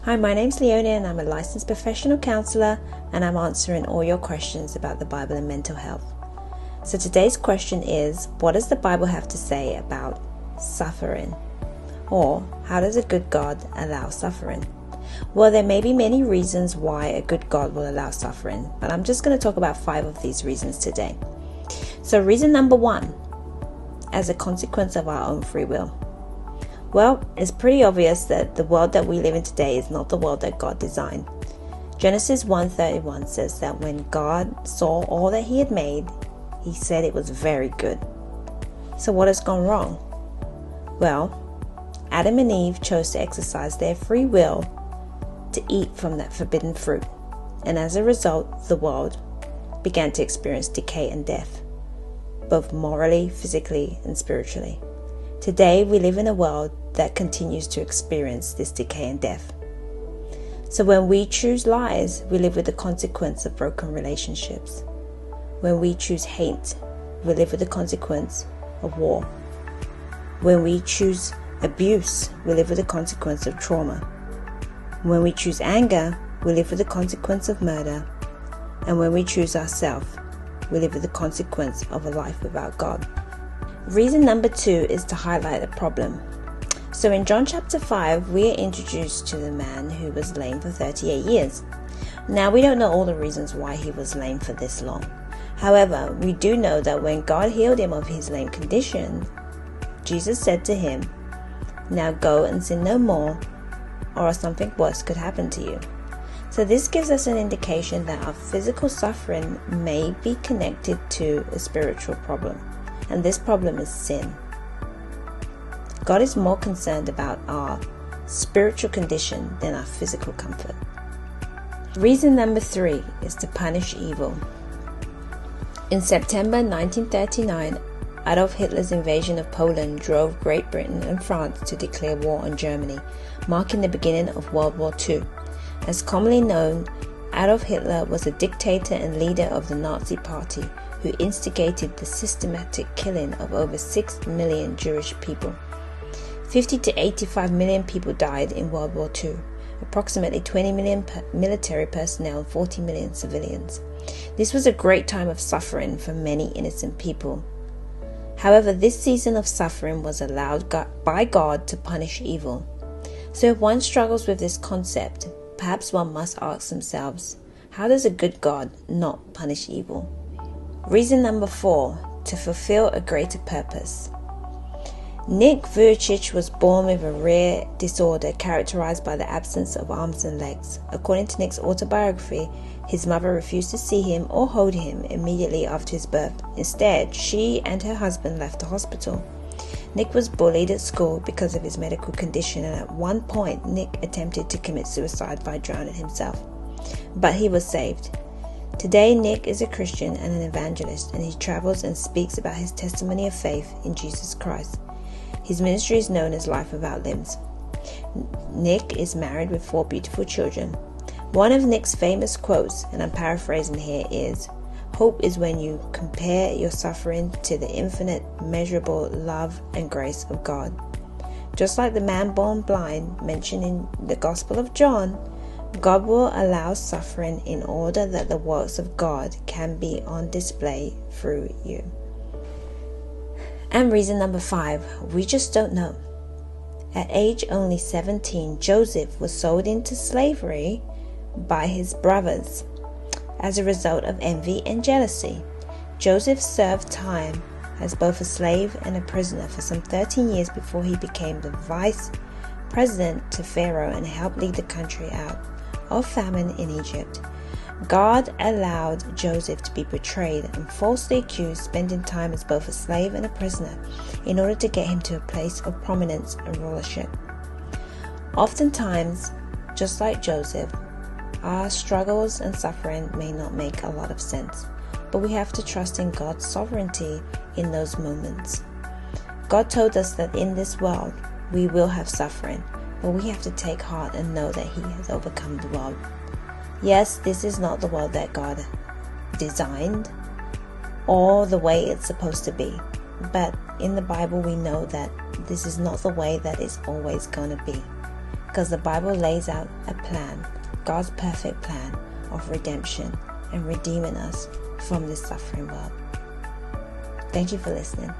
Hi, my name's Leonie and I'm a licensed professional counselor, and I'm answering all your questions about the Bible and mental health. So today's question is, what does the Bible have to say about suffering? Or how does a good God allow suffering? Well, there may be many reasons why a good God will allow suffering, but I'm just going to talk about 5 of these reasons today. So reason number 1, as a consequence of our own free will. Well, it's pretty obvious that the world that we live in today is not the world that God designed. Genesis 1:31 says that when God saw all that he had made, he said it was very good. So what has gone wrong? Well, Adam and Eve chose to exercise their free will to eat from that forbidden fruit. And as a result, the world began to experience decay and death, both morally, physically, and spiritually. Today, we live in a world that continues to experience this decay and death. So when we choose lies, we live with the consequence of broken relationships. When we choose hate, we live with the consequence of war. When we choose abuse, we live with the consequence of trauma. When we choose anger, we live with the consequence of murder. And when we choose ourselves, we live with the consequence of a life without God. Reason number 2 is to highlight a problem. So in John chapter 5, we are introduced to the man who was lame for 38 years. Now, we don't know all the reasons why he was lame for this long. However, we do know that when God healed him of his lame condition, Jesus said to him, "Now go and sin no more, or something worse could happen to you." So this gives us an indication that our physical suffering may be connected to a spiritual problem. And this problem is sin. God is more concerned about our spiritual condition than our physical comfort. Reason number 3 is to punish evil. In September 1939, Adolf Hitler's invasion of Poland drove Great Britain and France to declare war on Germany, marking the beginning of World War II. As commonly known, Adolf Hitler was a dictator and leader of the Nazi Party who instigated the systematic killing of over 6 million Jewish people. 50 to 85 million people died in World War II, approximately 20 million military personnel and 40 million civilians. This was a great time of suffering for many innocent people. However, this season of suffering was allowed by God to punish evil. So if one struggles with this concept, perhaps one must ask themselves, how does a good God not punish evil? Reason number 4, to fulfill a greater purpose. Nick Vujicic was born with a rare disorder characterized by the absence of arms and legs. According to Nick's autobiography, his mother refused to see him or hold him immediately after his birth. Instead, she and her husband left the hospital. Nick was bullied at school because of his medical condition, and at one point Nick attempted to commit suicide by drowning himself. But he was saved. Today, Nick is a Christian and an evangelist, and he travels and speaks about his testimony of faith in Jesus Christ. His ministry is known as Life Without Limbs. Nick is married with 4 beautiful children. One of Nick's famous quotes, and I'm paraphrasing here, is, "Hope is when you compare your suffering to the infinite, measurable love and grace of God." Just like the man born blind mentioned in the Gospel of John, God will allow suffering in order that the works of God can be on display through you. And reason number 5, we just don't know. At age only 17, Joseph was sold into slavery by his brothers as a result of envy and jealousy. Joseph served time as both a slave and a prisoner for some 13 years before he became the vice president to Pharaoh and helped lead the country out of famine in Egypt. God allowed Joseph to be betrayed and falsely accused, spending time as both a slave and a prisoner in order to get him to a place of prominence and rulership. Oftentimes, just like Joseph, our struggles and suffering may not make a lot of sense, but we have to trust in God's sovereignty in those moments. God told us that in this world we will have suffering, but we have to take heart and know that He has overcome the world. Yes, this is not the world that God designed or the way it's supposed to be. But in the Bible, we know that this is not the way that it's always going to be. because the Bible lays out a plan, God's perfect plan of redemption and redeeming us from this suffering world. Thank you for listening.